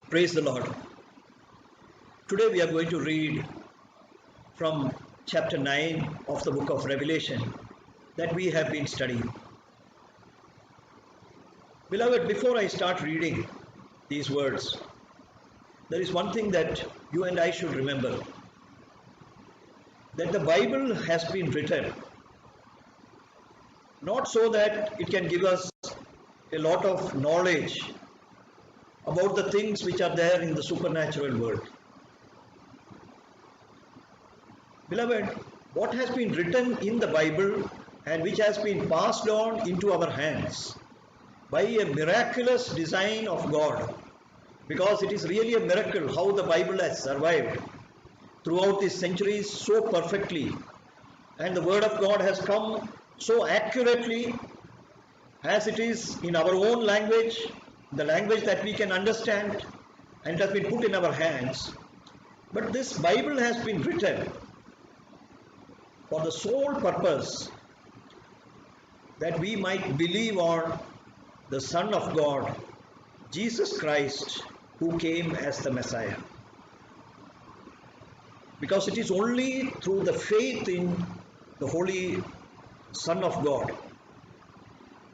Praise the Lord. Today we are going to read from chapter 9 of the book of Revelation that we have been studying. Beloved, before I start reading these words, there is one thing that you and I should remember, that the Bible has been written not so that it can give us a lot of knowledge about the things which are there in the supernatural world. Beloved, what has been written in the Bible and which has been passed on into our hands by a miraculous design of God, because it is really a miracle how the Bible has survived throughout the centuries so perfectly, and the Word of God has come so accurately as it is in our own language, the language that we can understand, and it has been put in our hands. But this Bible has been written for the sole purpose that we might believe on the Son of God, Jesus Christ, who came as the Messiah. Because it is only through the faith in the Holy Son of God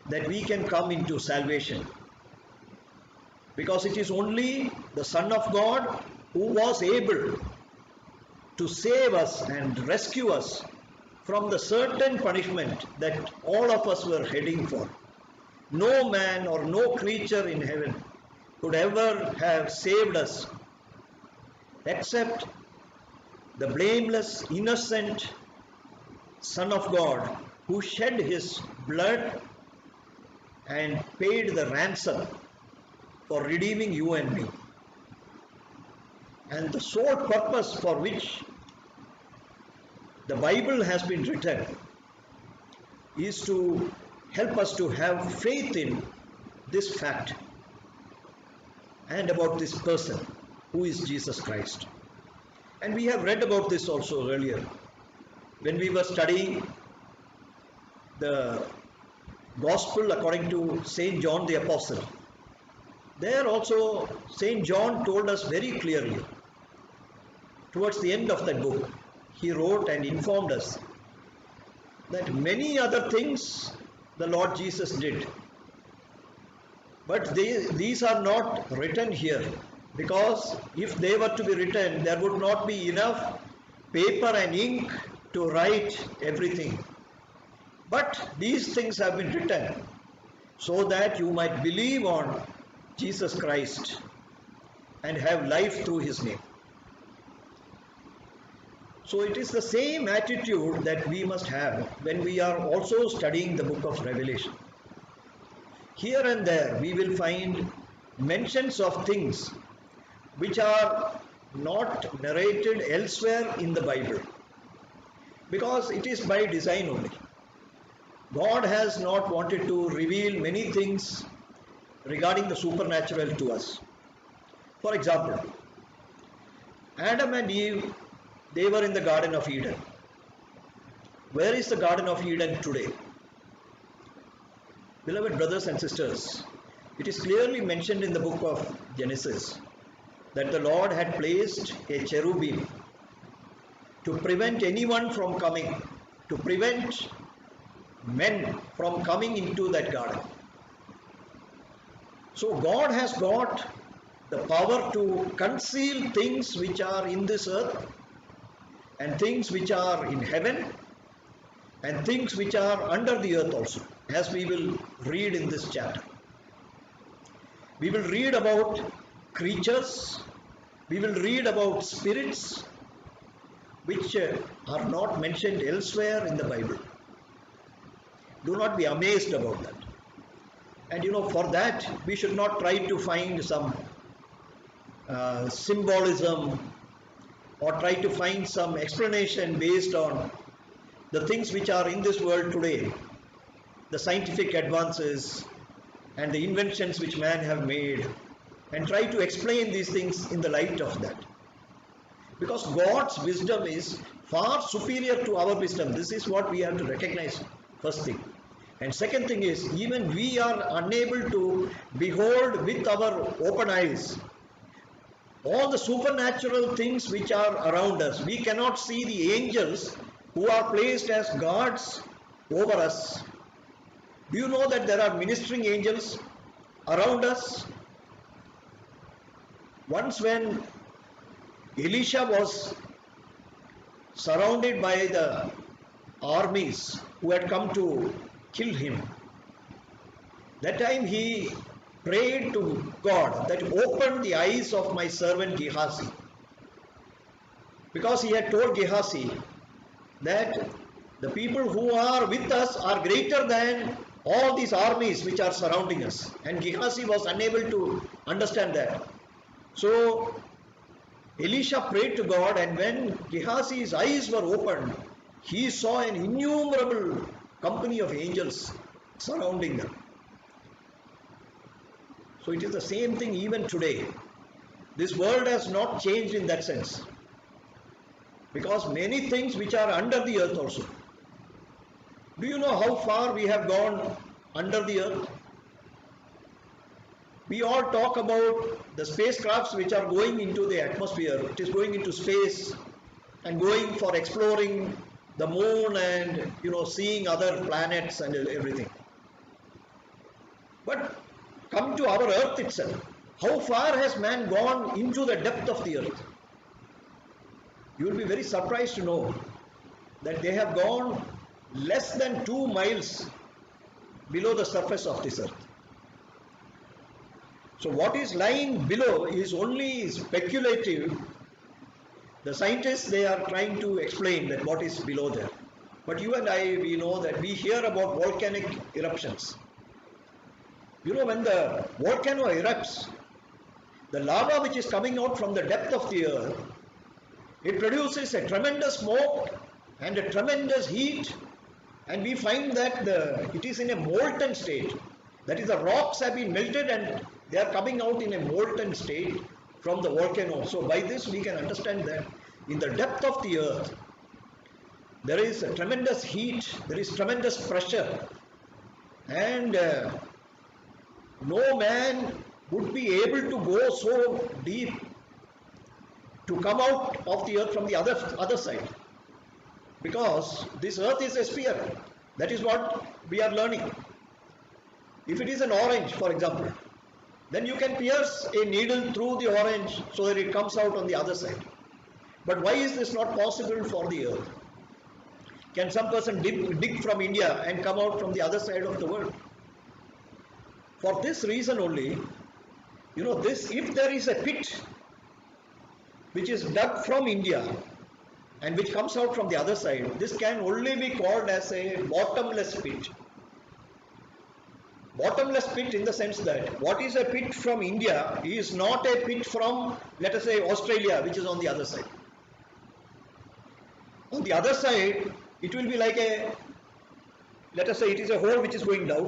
that we can come into salvation. Because it is only the Son of God who was able to save us and rescue us from the certain punishment that all of us were heading for. No man or no creature in heaven could ever have saved us except the blameless, innocent Son of God who shed his blood and paid the ransom for redeeming you and me. And the sole purpose for which the Bible has been written is to help us to have faith in this fact and about this person who is Jesus Christ. And we have read about this also earlier when we were studying the Gospel according to Saint John the Apostle. There also Saint John told us very clearly towards the end of that book. He wrote and informed us that many other things the Lord Jesus did, but these are not written here, because if they were to be written, there would not be enough paper and ink to write everything. But these things have been written so that you might believe on Jesus Christ and have life through his name. So it is the same attitude that we must have when we are also studying the book of Revelation. Here and there we will find mentions of things which are not narrated elsewhere in the Bible, because it is by design only. God has not wanted to reveal many things regarding the supernatural to us. For example, Adam and Eve, they were in the Garden of Eden. Where is the Garden of Eden today? Beloved brothers and sisters, it is clearly mentioned in the book of Genesis that the Lord had placed a cherubim to prevent anyone from coming, to prevent men from coming into that garden. So God has got the power to conceal things which are in this earth, and things which are in heaven, and things which are under the earth also, as we will read in this chapter. We will read about creatures, we will read about spirits which are not mentioned elsewhere in the Bible. Do not be amazed about that. And for that we should not try to find some symbolism or try to find some explanation based on the things which are in this world today, the scientific advances and the inventions which man have made, and try to explain these things in the light of that. Because God's wisdom is far superior to our wisdom. This is what we have to recognize, first thing. And second thing is, even we are unable to behold with our open eyes all the supernatural things which are around us. We cannot see the angels who are placed as guards over us. Do you know that there are ministering angels around us? Once when Elisha was surrounded by the armies who had come to kill him, that time he prayed to God that open the eyes of my servant Gehazi, because he had told Gehazi that the people who are with us are greater than all these armies which are surrounding us, and Gehazi was unable to understand that. So Elisha prayed to God, and when Gehazi's eyes were opened, he saw an innumerable company of angels surrounding them. So it is the same thing even today. This world has not changed in that sense, because many things which are under the earth also. Do you know how far we have gone under the earth? We all talk about the spacecrafts which are going into the atmosphere. It is going into space and going for exploring the moon and seeing other planets and everything. But come to our earth itself. How far has man gone into the depth of the earth? You will be very surprised to know that they have gone less than 2 miles below the surface of this earth. So what is lying below is only speculative. The scientists, they are trying to explain that what is below there. But you and I, we know that we hear about volcanic eruptions. When the volcano erupts, the lava which is coming out from the depth of the earth, it produces a tremendous smoke and a tremendous heat, and we find that it is in a molten state. That is, the rocks have been melted and they are coming out in a molten state from the volcano. So by this we can understand that in the depth of the earth, there is a tremendous heat, there is tremendous pressure, and no man would be able to go so deep to come out of the earth from the other side, because this earth is a sphere. That is what we are learning. If it is an orange, for example, then you can pierce a needle through the orange so that it comes out on the other side. But why is this not possible for the earth? Can some person dig from India and come out from the other side of the world? For this reason only, if there is a pit which is dug from India and which comes out from the other side, this can only be called as a bottomless pit. Bottomless pit in the sense that what is a pit from India is not a pit from, let us say, Australia, which is on the other side. On the other side, it will be like let us say it is a hole which is going down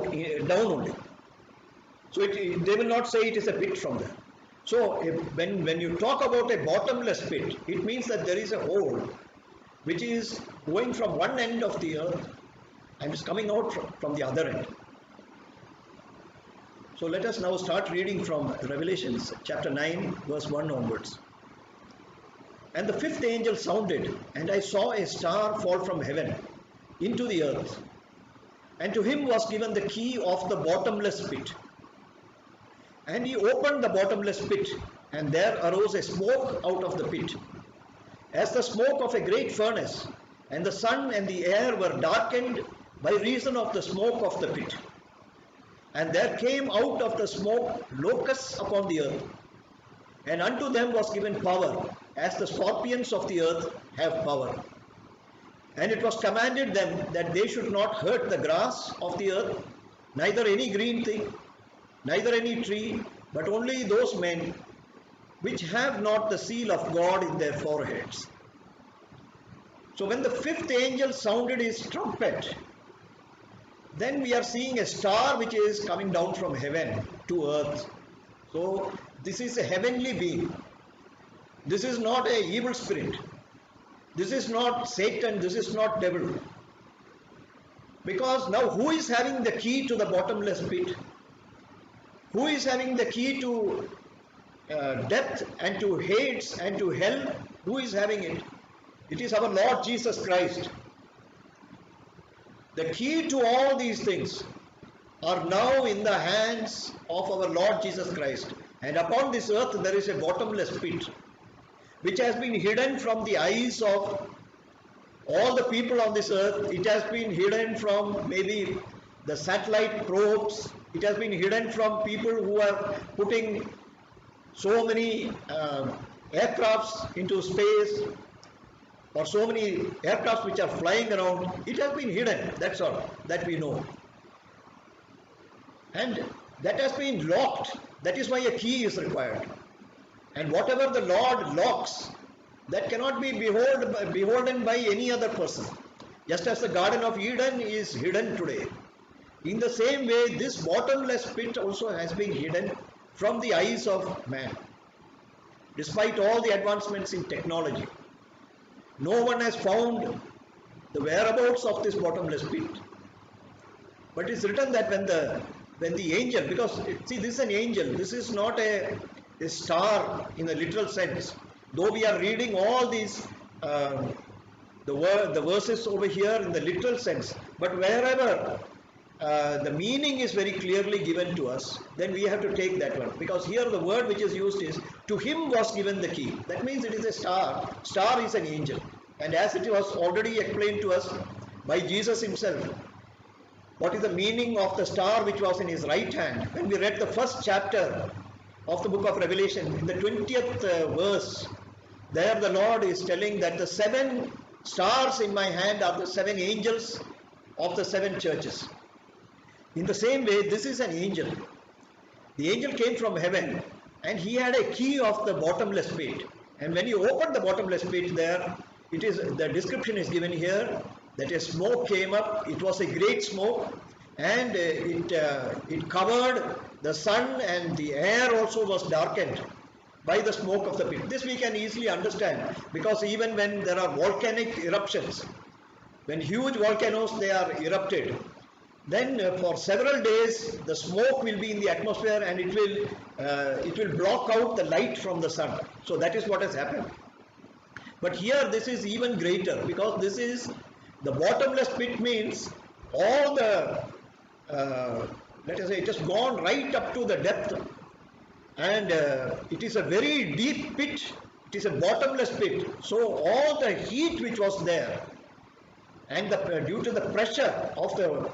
only. So they will not say it is a pit from there. So when you talk about a bottomless pit, it means that there is a hole which is going from one end of the earth and is coming out from the other end. So let us now start reading from Revelations chapter 9 verse 1 onwards. And the fifth angel sounded, and I saw a star fall from heaven into the earth, and to him was given the key of the bottomless pit. And he opened the bottomless pit, and there arose a smoke out of the pit, as the smoke of a great furnace, and the sun and the air were darkened by reason of the smoke of the pit. And there came out of the smoke locusts upon the earth, and unto them was given power, as the scorpions of the earth have power. And it was commanded them that they should not hurt the grass of the earth, neither any green thing, neither any tree, but only those men which have not the seal of God in their foreheads. So when the fifth angel sounded his trumpet, then we are seeing a star which is coming down from heaven to earth. So this is a heavenly being. This is not an evil spirit. This is not Satan. This is not devil. Because now who is having the key to the bottomless pit? Who is having the key to death and to Hades and to hell, who is having it? It is our Lord Jesus Christ. The key to all these things are now in the hands of our Lord Jesus Christ. And upon this earth there is a bottomless pit which has been hidden from the eyes of all the people on this earth. It has been hidden from maybe the satellite probes. It has been hidden from people who are putting so many aircrafts into space, or so many aircrafts which are flying around. It has been hidden, that's all that we know. And that has been locked. That is why a key is required. And whatever the Lord locks, that cannot be beholden by any other person. Just as the Garden of Eden is hidden today, in the same way this bottomless pit also has been hidden from the eyes of man. Despite all the advancements in technology, no one has found the whereabouts of this bottomless pit. But it's written that when the angel, because see, this is an angel, this is not a star in a literal sense. Though we are reading all these the verses over here in the literal sense, but wherever the meaning is very clearly given to us, then we have to take that one, because here the word which is used is, to him was given the key. That means it is a star. Star is an angel. And as it was already explained to us by Jesus himself, what is the meaning of the star which was in his right hand? When we read the first chapter of the book of Revelation, in the 20th verse, there the Lord is telling that the 7 stars in my hand are the 7 angels of the 7 churches. In the same way, this is an angel. The angel came from heaven and he had a key of the bottomless pit. And when he opened the bottomless pit, there it is, the description is given here, that a smoke came up. It was a great smoke, and it covered the sun, and the air also was darkened by the smoke of the pit. This we can easily understand, because even when there are volcanic eruptions, when huge volcanoes they are erupted, then for several days the smoke will be in the atmosphere and it will block out the light from the sun. So that is what has happened. But here this is even greater, because this is the bottomless pit, means all the let us say it has gone right up to the depth, and it is a very deep pit. It is a bottomless pit. So all the heat which was there, and due to the pressure of the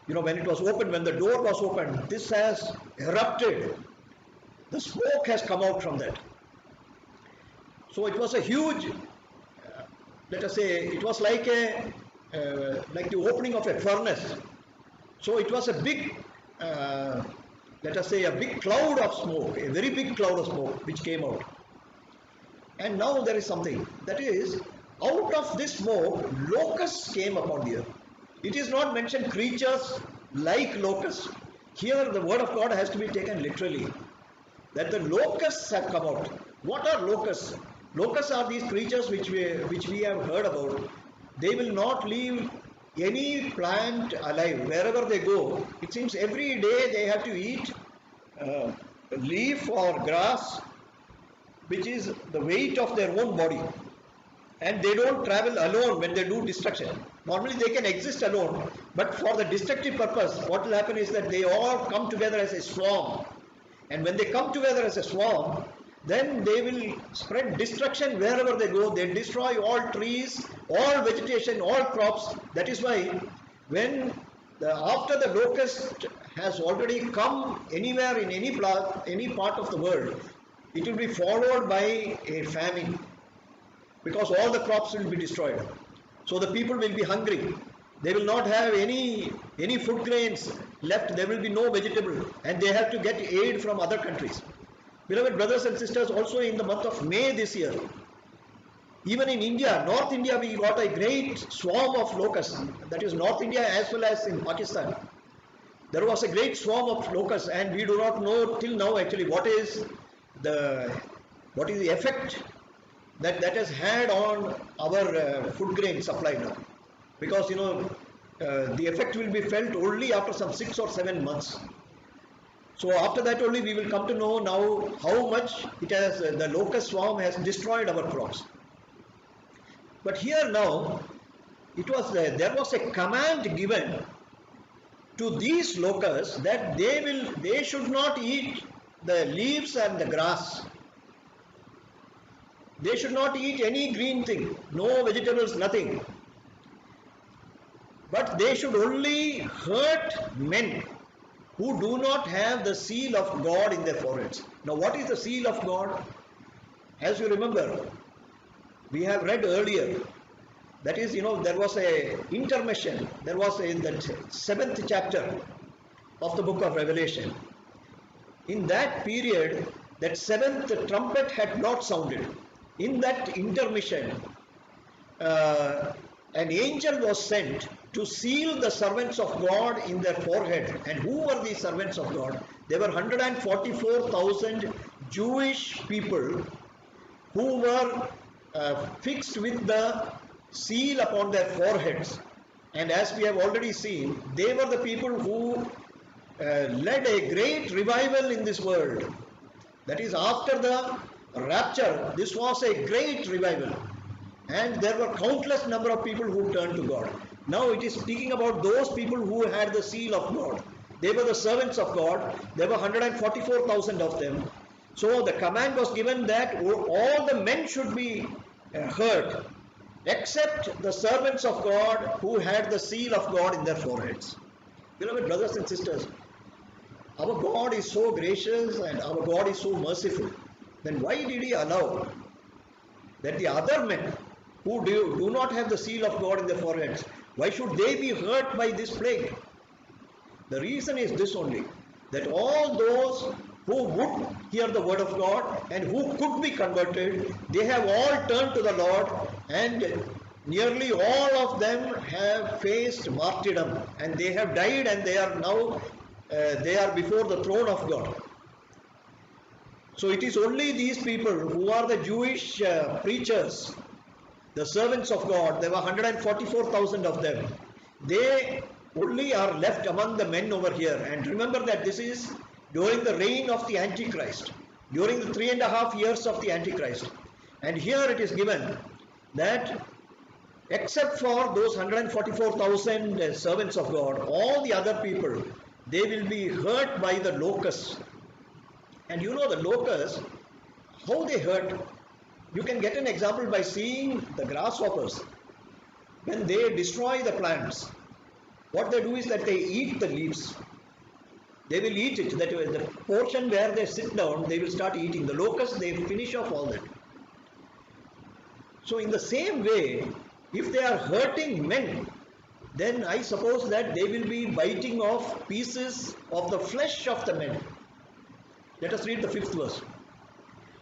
when it was opened, when the door was opened, this has erupted. The smoke has come out from that. So it was a huge, let us say, it was like like the opening of a furnace. So it was a big, let us say, a big cloud of smoke, a very big cloud of smoke which came out. And now there is something, that is, out of this smoke, locusts came upon the earth. It is not mentioned creatures like locusts. Here the word of God has to be taken literally, that the locusts have come out. What are locusts? Locusts are these creatures which we have heard about. They will not leave any plant alive. Wherever they go, it seems every day they have to eat leaf or grass, which is the weight of their own body. And they don't travel alone when they do destruction. Normally they can exist alone, but for the destructive purpose, what will happen is that they all come together as a swarm. And when they come together as a swarm, then they will spread destruction wherever they go. They destroy all trees, all vegetation, all crops. That is why when after the locust has already come anywhere in any part of the world, it will be followed by a famine, because all the crops will be destroyed. So the people will be hungry. They will not have any food grains left. There will be no vegetable, and they have to get aid from other countries. Beloved brothers and sisters, also in the month of May this year, even in India, North India, we got a great swarm of locusts. That is North India as well as in Pakistan. There was a great swarm of locusts, and we do not know till now actually what is the effect that has had on our food grain supply now. Because the effect will be felt only after some 6 or 7 months. So after that only we will come to know now how much it has, the locust swarm has destroyed our crops. But here now, there was a command given to these locusts that they should not eat the leaves and the grass. They should not eat any green thing, no vegetables, nothing. But they should only hurt men who do not have the seal of God in their foreheads. Now what is the seal of God? As you remember, we have read earlier, that is, there was a intermission, there was in the 7th chapter of the book of Revelation. In that period, that 7th trumpet had not sounded. In that intermission, an angel was sent to seal the servants of God in their forehead. And who were these servants of God? There were 144,000 Jewish people who were fixed with the seal upon their foreheads. And as we have already seen, they were the people who led a great revival in this world. That is, after the rapture, this was a great revival. And there were countless number of people who turned to God. Now it is speaking about those people who had the seal of God. They were the servants of God. There were 144,000 of them. So the command was given that all the men should be hurt, except the servants of God who had the seal of God in their foreheads. Beloved brothers and sisters, our God is so gracious and our God is so merciful. Then why did He allow that the other men who do not have the seal of God in their foreheads, why should they be hurt by this plague? The reason is this only, that all those who would hear the word of God and who could be converted, they have all turned to the Lord, and nearly all of them have faced martyrdom, and they have died, and they are now they are before the throne of God. So it is only these people who are the Jewish preachers, the servants of God. There were 144,000 of them. They only are left among the men over here. And remember that this is during the reign of the Antichrist, during the 3.5 years of the Antichrist. And here it is given that except for those 144,000 servants of God, all the other people, they will be hurt by the locusts. And you know the locusts, how they hurt. You can get an example by seeing the grasshoppers. When they destroy the plants, what they do is that they eat the leaves. They will eat it. That the portion where they sit down, they will start eating. The locusts, they finish off all that. So in the same way, if they are hurting men, then I suppose that they will be biting off pieces of the flesh of the men. Let us read the 5th verse.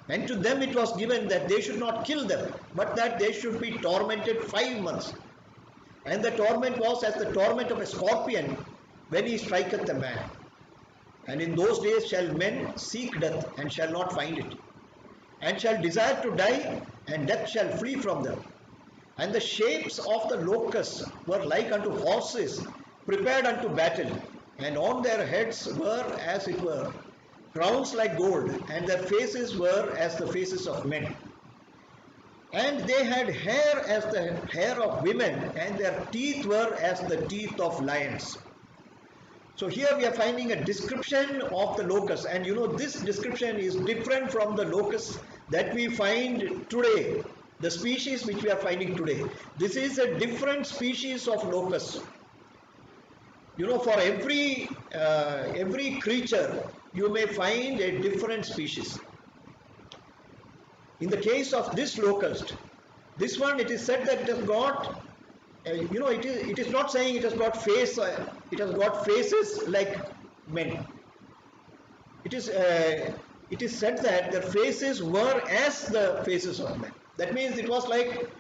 And to them it was given that they should not kill them, but that they should be tormented 5 months. And the torment was as the torment of a scorpion when he striketh a man. And in those days shall men seek death, and shall not find it, and shall desire to die, and death shall flee from them. And the shapes of the locusts were like unto horses prepared unto battle, and on their heads were, as it were, crowns like gold, and their faces were as the faces of men. And they had hair as the hair of women, and their teeth were as the teeth of lions. So here we are finding a description of the locusts, and you know this description is different from the locusts that we find today, the species which we are finding today. This is a different species of locusts. You know, for every creature you may find a different species. In the case of this locust, this one, it is said that it has got, it is not saying it has got face, it has got faces like men. It is said that their faces were as the faces of men. That means it was like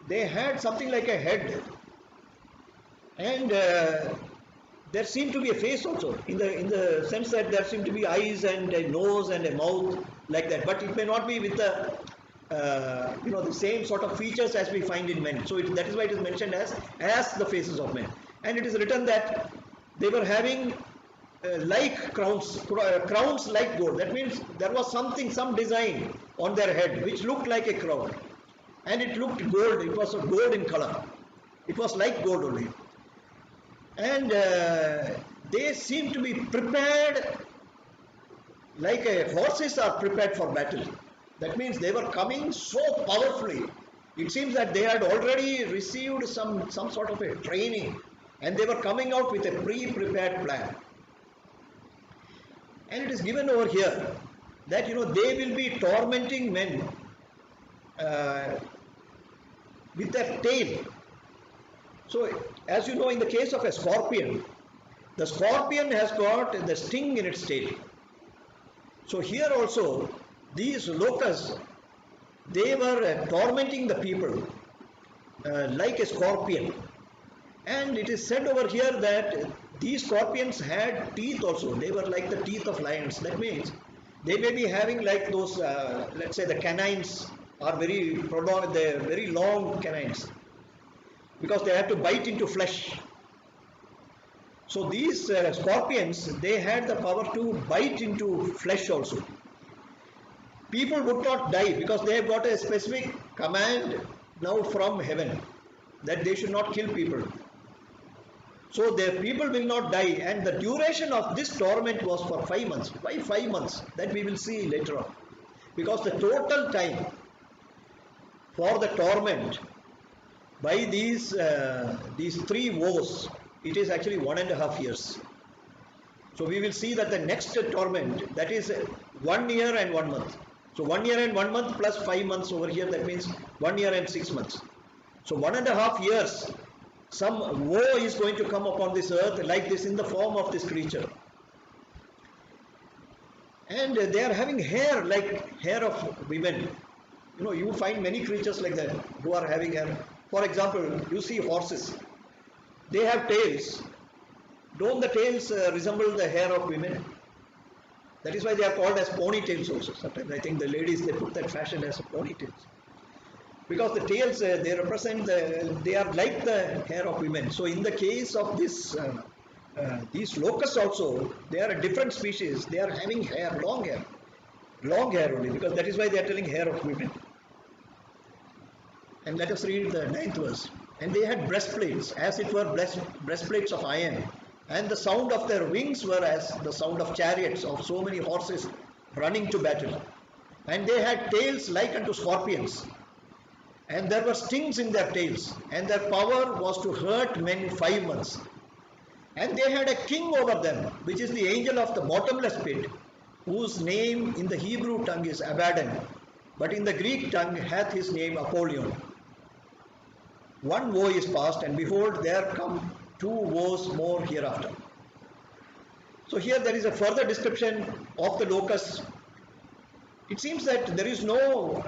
they had something like a head, and there seemed to be a face also, in the sense that there seemed to be eyes and a nose and a mouth like that. But it may not be with the the same sort of features as we find in men. So that is why it is mentioned as the faces of men. And it is written that they were having like crowns like gold. That means there was something, some design on their head which looked like a crown, and it looked gold. It was gold in color. It was like gold only, and they seemed to be prepared like horses are prepared for battle. That means they were coming so powerfully. It seems that they had already received some sort of a training, and they were coming out with a pre-prepared plan. And it is given over here that they will be tormenting men with their tail. So as you know, in the case of a scorpion, the scorpion has got the sting in its tail. So here also, these locusts, they were tormenting the people like a scorpion. And it is said over here that these scorpions had teeth also. They were like the teeth of lions. That means they may be having like those, let's say the canines are very prolonged, they're very long canines, because they had to bite into flesh. So these scorpions, they had the power to bite into flesh also. People would not die because they have got a specific command now from heaven that they should not kill people. So the people will not die, and the duration of this torment was for 5 months. Why 5 months? That we will see later on. Because the total time for the torment by these three woes, it is actually 1.5 years. So we will see that the next torment, that is 1 year and 1 month. So 1 year and 1 month plus 5 months over here, that means 1 year and 6 months. So 1.5 years, some woe is going to come upon this earth like this in the form of this creature. And they are having hair like hair of women. You find many creatures like that who are having hair. For example, you see horses. They have tails. Don't the tails resemble the hair of women? That is why they are called as ponytails also. Sometimes I think the ladies, they put that fashion as ponytails. Because the tails, they represent, they are like the hair of women. So in the case of this, these locusts also, they are a different species. They are having hair, long hair only, because that is why they are telling hair of women. And let us read the 9th verse. And they had breastplates, as it were breastplates of iron. And the sound of their wings were as the sound of chariots, of so many horses running to battle. And they had tails like unto scorpions. And there were stings in their tails. And their power was to hurt men 5 months. And they had a king over them, which is the angel of the bottomless pit, whose name in the Hebrew tongue is Abaddon, but in the Greek tongue hath his name Apollyon. One woe is past, and behold, there come 2 woes more hereafter. So here there is a further description of the locusts. It seems that there is no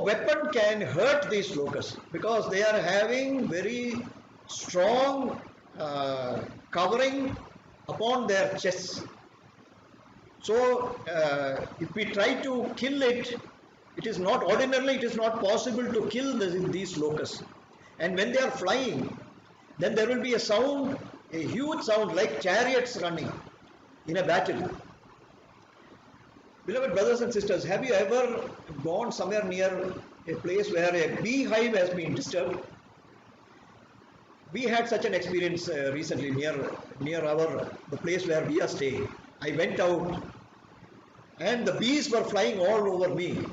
weapon can hurt these locusts, because they are having very strong covering upon their chests. So if we try to kill it, it is not possible to kill these locusts. And when they are flying, then there will be a sound, a huge sound like chariots running in a battle. Beloved brothers and sisters, have you ever gone somewhere near a place where a beehive has been disturbed? We had such an experience recently near the place where we are staying. I went out and the bees were flying all over me,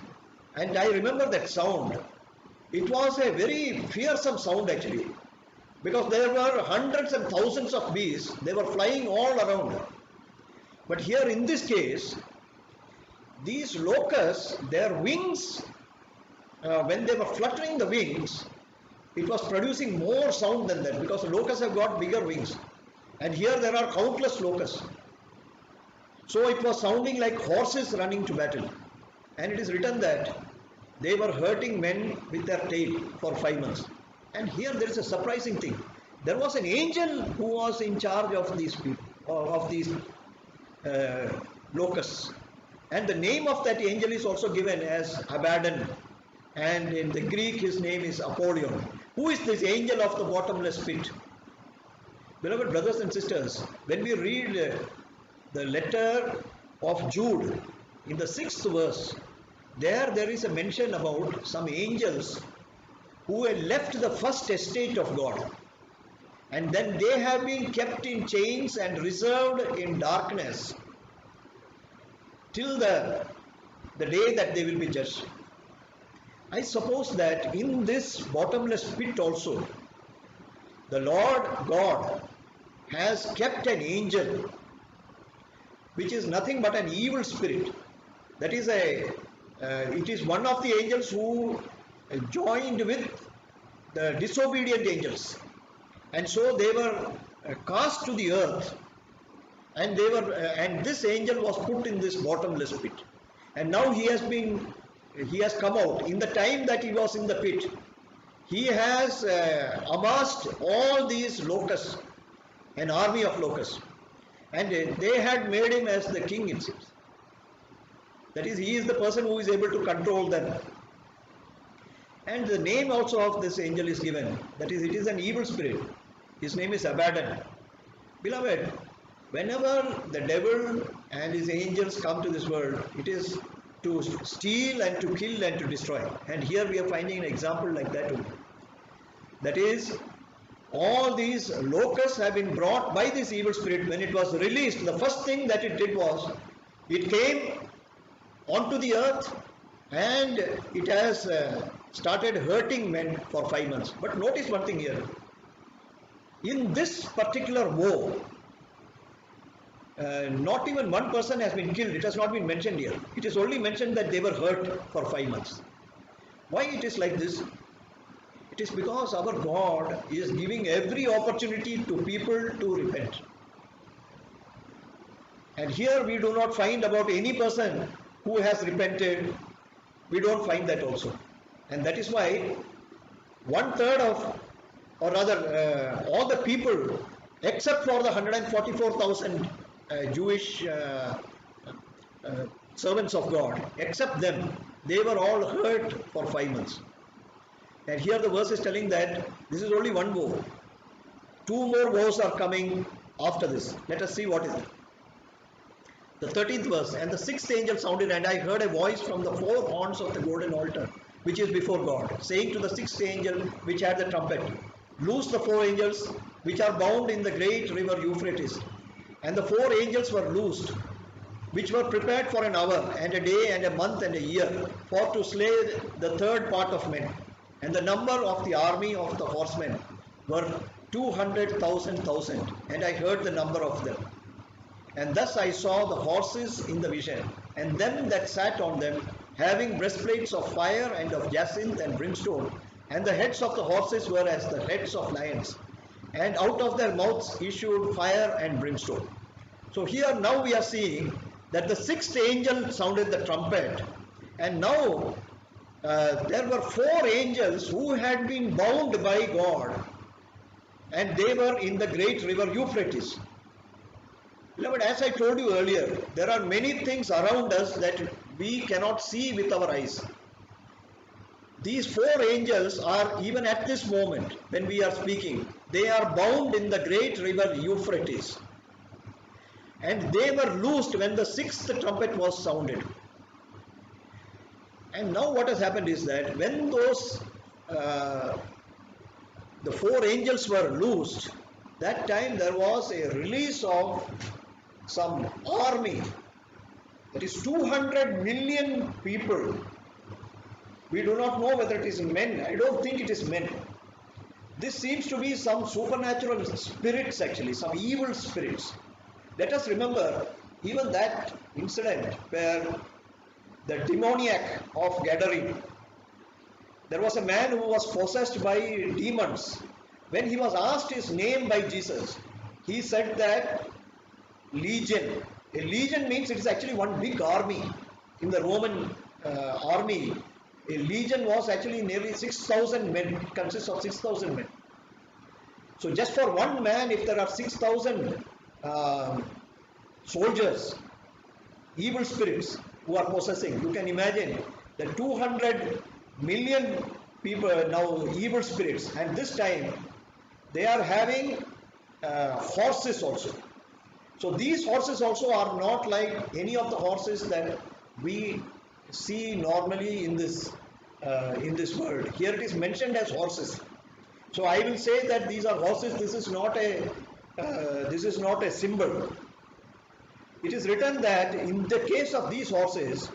and I remember that sound. It was a very fearsome sound actually, because there were hundreds and thousands of bees. They were flying all around. But here in this case, these locusts, their wings, when they were fluttering the wings, it was producing more sound than that, because the locusts have got bigger wings. And here there are countless locusts. So it was sounding like horses running to battle. And it is written that they were hurting men with their tail for 5 months. And here there is a surprising thing. There was an angel who was in charge of these people, of these locusts. And the name of that angel is also given as Abaddon. And in the Greek his name is Apollyon. Who is this angel of the bottomless pit? Beloved brothers and sisters, when we read the letter of Jude, in the 6th verse, there is a mention about some angels who had left the first estate of God, and then they have been kept in chains and reserved in darkness till the day that they will be judged. I suppose that in this bottomless pit also, the Lord God has kept an angel which is nothing but an evil spirit. That is it is one of the angels who joined with the disobedient angels, and so they were cast to the earth, and and this angel was put in this bottomless pit, and now he has come out. In the time that he was in the pit, he has amassed all these locusts, an army of locusts, and they had made him as the king, it seems. That is, he is the person who is able to control them. And the name also of this angel is given. That is, it is an evil spirit. His name is Abaddon. Beloved, whenever the devil and his angels come to this world, it is to steal and to kill and to destroy. And here we are finding an example like that too. That is, all these locusts have been brought by this evil spirit. When it was released, the first thing that it did was, it came onto the earth, and it has started hurting men for 5 months. But notice one thing here. In this particular war, not even one person has been killed. It has not been mentioned here. It is only mentioned that they were hurt for 5 months. Why it is like this? It is because our God is giving every opportunity to people to repent. And here we do not find about any person who has repented. We don't find that also. And that is why 1/3 of, or rather all the people, except for the 144,000 Jewish servants of God, except them, they were all hurt for 5 months. And here the verse is telling that this is only one woe. 2 more woes are coming after this. Let us see what is it. The 13th verse, and the 6th angel sounded, and I heard a voice from the 4 horns of the golden altar, which is before God, saying to the 6th angel which had the trumpet, loose the 4 angels which are bound in the great river Euphrates. And the 4 angels were loosed, which were prepared for an hour, and a day, and a month, and a year, for to slay the 1/3 part of men. And the number of the army of the horsemen were 200,000, and I heard the number of them. And thus I saw the horses in the vision, and them that sat on them, having breastplates of fire and of jacinth and brimstone, and the heads of the horses were as the heads of lions, and out of their mouths issued fire and brimstone. So here now we are seeing that the 6th angel sounded the trumpet, and now there were 4 angels who had been bound by God, and they were in the great river Euphrates. Beloved, as I told you earlier, there are many things around us that we cannot see with our eyes. These 4 angels are, even at this moment when we are speaking, they are bound in the great river Euphrates. And they were loosed when the 6th trumpet was sounded. And now what has happened is that when those the 4 angels were loosed, that time there was a release of some army, that is 200 million people. We do not know whether it is men. I don't think it is men. This seems to be some supernatural spirits, actually, some evil spirits. Let us remember even that incident where the demoniac of Gadarene, there was a man who was possessed by demons. When he was asked his name by Jesus, he said that legion. A legion means it is actually one big army. In the Roman army, a legion was actually nearly 6,000 men. It consists of 6,000 men. So just for one man, if there are 6,000 soldiers, evil spirits who are possessing, you can imagine the 200 million people now, evil spirits, and this time they are having horses also. So these horses also are not like any of the horses that we see normally in this world. Here it is mentioned as horses. So I will say that these are horses. This is not a symbol. It is written that in the case of these horses,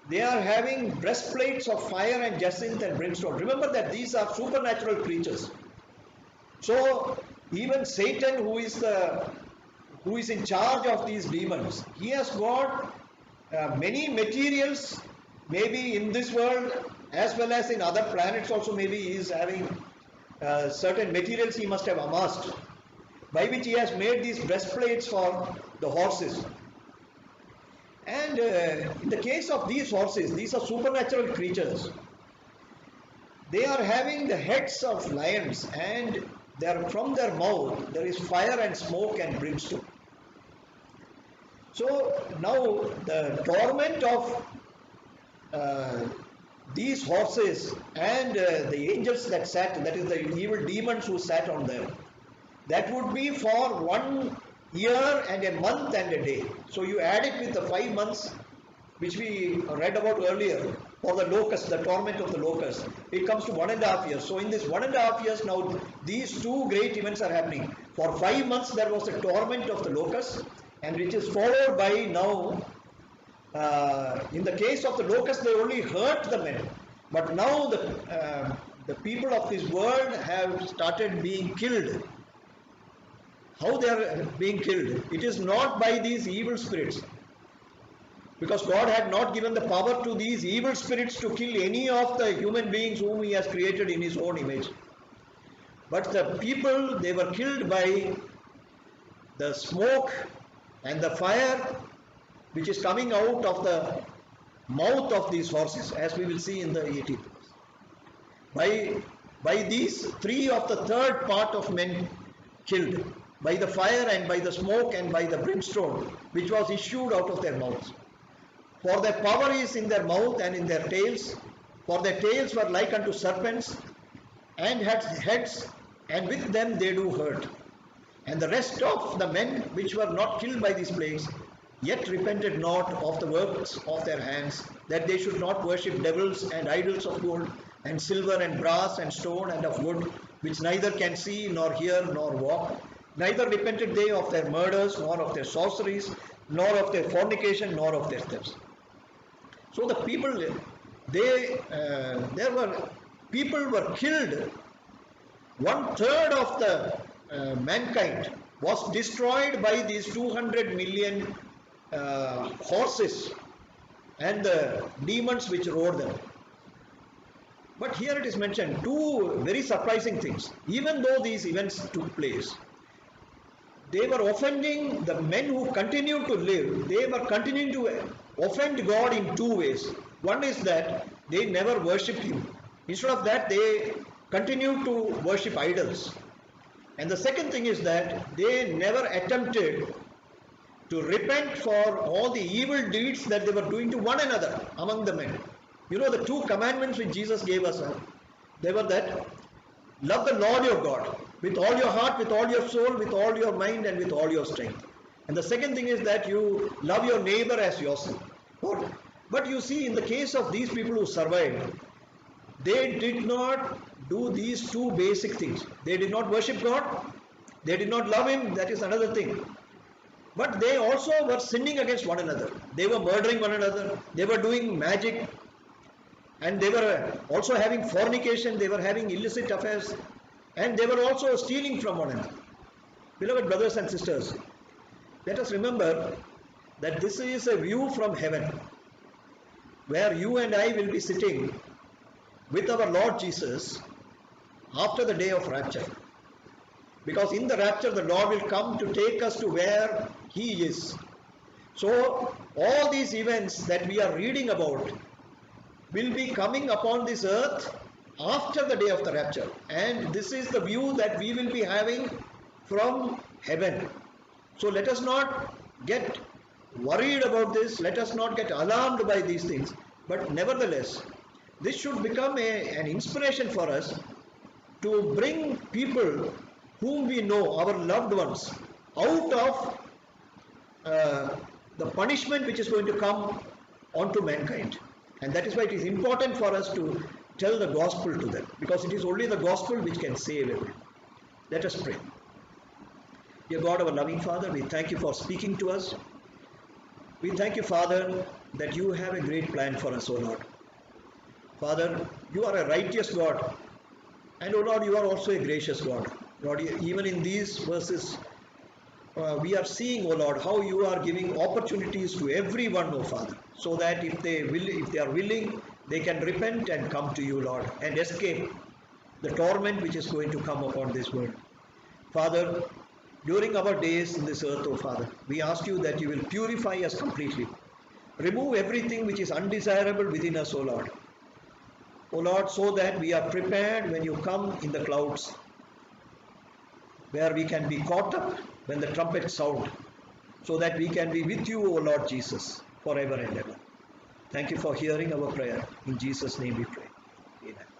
they are having breastplates of fire and jacinth and brimstone. Remember that these are supernatural creatures. So even Satan, who is in charge of these demons, he has got many materials, maybe in this world as well as in other planets also. Maybe he is having certain materials he must have amassed, by which he has made these breastplates for the horses. And in the case of these horses, these are supernatural creatures. They are having the heads of lions, and from their mouth there is fire and smoke and brimstone. So now the torment of these horses and the angels that sat, that is the evil demons who sat on them, that would be for 1 year and a month and a day. So you add it with the 5 months which we read about earlier for the locust, the torment of the locust. It comes to 1.5 years. So in this 1.5 years now, these two great events are happening. For 5 months there was the torment of the locust, and which is followed by now, in the case of the locust, they only hurt the men. But now the people of this world have started being killed. How they are being killed? It is not by these evil spirits, because God had not given the power to these evil spirits to kill any of the human beings whom He has created in His own image. But the people, they were killed by the smoke and the fire which is coming out of the mouth of these horses, as we will see in the 80th verse. By these, 3 of the 3rd part of men killed, by the fire and by the smoke and by the brimstone which was issued out of their mouths. For their power is in their mouth and in their tails, for their tails were like unto serpents, and had heads, and with them they do hurt. And the rest of the men which were not killed by these plagues, yet repented not of the works of their hands, that they should not worship devils and idols of gold and silver and brass and stone and of wood, which neither can see nor hear nor walk. Neither repented they of their murders, nor of their sorceries, nor of their fornication, nor of their thefts. So the people, people were killed. 1/3 of the mankind was destroyed by these 200 million horses and the demons which rode them. But here it is mentioned 2 very surprising things. Even though these events took place, they were offending the men who continued to live. They were continuing to offend God in 2 ways. One is that they never worshipped Him. Instead of that, they continued to worship idols. And the second thing is that they never attempted to repent for all the evil deeds that they were doing to one another among the men. You know, the 2 commandments which Jesus gave us, they were that love the Lord your God with all your heart, with all your soul, with all your mind, and with all your strength. And the second thing is that you love your neighbor as yourself. But you see, in the case of these people who survived, they did not do these 2 basic things. They did not worship God. They did not love Him. That is another thing. But they also were sinning against one another. They were murdering one another. They were doing magic. And they were also having fornication. They were having illicit affairs. And they were also stealing from one another. Beloved brothers and sisters, let us remember that this is a view from heaven, where you and I will be sitting with our Lord Jesus after the day of rapture. Because in the rapture, the Lord will come to take us to where He is. So all these events that we are reading about will be coming upon this earth after the day of the rapture. And this is the view that we will be having from heaven. So let us not get worried about this. Let us not get alarmed by these things. But nevertheless, this should become an inspiration for us to bring people whom we know, our loved ones, out of the punishment which is going to come onto mankind. And that is why it is important for us to tell the gospel to them, because it is only the gospel which can save everyone. Let us pray. Dear God, our loving Father, we thank you for speaking to us. We thank you, Father, that you have a great plan for us, O Lord. Father, you are a righteous God, and O Lord, you are also a gracious God. Lord, even in these verses, we are seeing, O Lord, how you are giving opportunities to everyone, O Father, so that if they are willing, they can repent and come to you, Lord, and escape the torment which is going to come upon this world. Father, during our days in this earth, O Father, we ask you that you will purify us completely. Remove everything which is undesirable within us, O Lord. O Lord, so that we are prepared when you come in the clouds, where we can be caught up when the trumpets sound, so that we can be with you, O Lord Jesus, forever and ever. Thank you for hearing our prayer. In Jesus' name we pray. Amen.